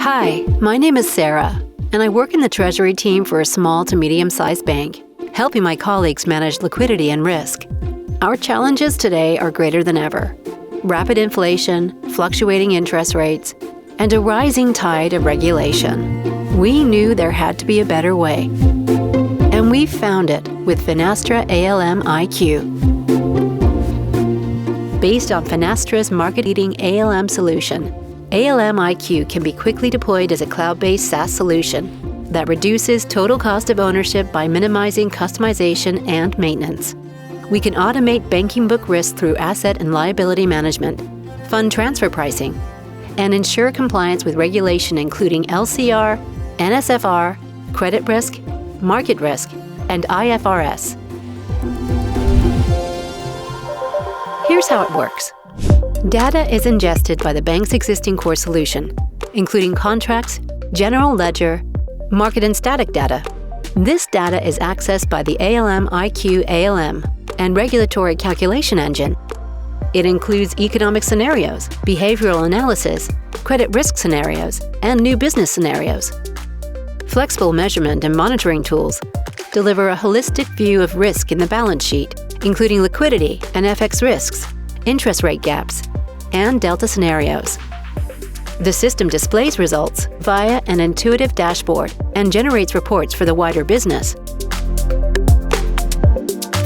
Hi, my name is Sarah, and I work in the treasury team for a small to medium-sized bank, helping my colleagues manage liquidity and risk. Our challenges today are greater than ever. Rapid inflation, fluctuating interest rates, and a rising tide of regulation. We knew there had to be a better way. And we found it with Finastra ALM IQ. Based on Finastra's market-leading ALM solution, ALM IQ can be quickly deployed as a cloud-based SaaS solution that reduces total cost of ownership by minimizing customization and maintenance. We can automate banking book risk through asset and liability management, fund transfer pricing, and ensure compliance with regulation including LCR, NSFR, credit risk, market risk, and IFRS. Here's how it works. Data is ingested by the bank's existing core solution, including contracts, general ledger, market and static data. This data is accessed by the ALM IQ ALM and regulatory calculation engine. It includes economic scenarios, behavioral analysis, credit risk scenarios, and new business scenarios. Flexible measurement and monitoring tools deliver a holistic view of risk in the balance sheet, including liquidity and FX risks, interest rate gaps, and delta scenarios. The system displays results via an intuitive dashboard and generates reports for the wider business.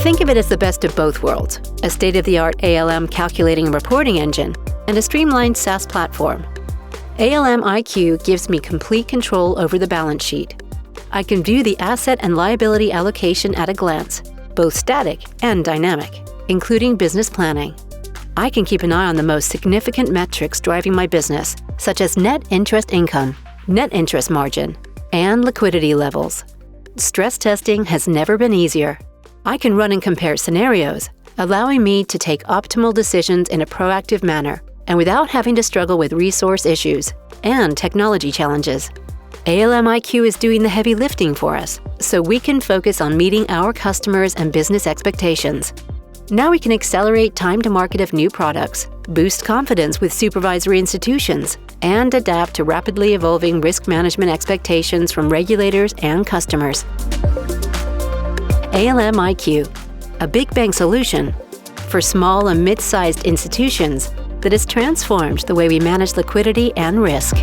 Think of it as the best of both worlds, a state-of-the-art ALM calculating and reporting engine, and a streamlined SaaS platform. ALM IQ gives me complete control over the balance sheet. I can view the asset and liability allocation at a glance, both static and dynamic, including business planning. I can keep an eye on the most significant metrics driving my business, such as net interest income, net interest margin, and liquidity levels. Stress testing has never been easier. I can run and compare scenarios, allowing me to take optimal decisions in a proactive manner and without having to struggle with resource issues and technology challenges. ALM IQ is doing the heavy lifting for us, so we can focus on meeting our customers' and business expectations. Now we can accelerate time to market of new products, boost confidence with supervisory institutions, and adapt to rapidly evolving risk management expectations from regulators and customers. ALM IQ, a big bank solution for small and mid-sized institutions that has transformed the way we manage liquidity and risk.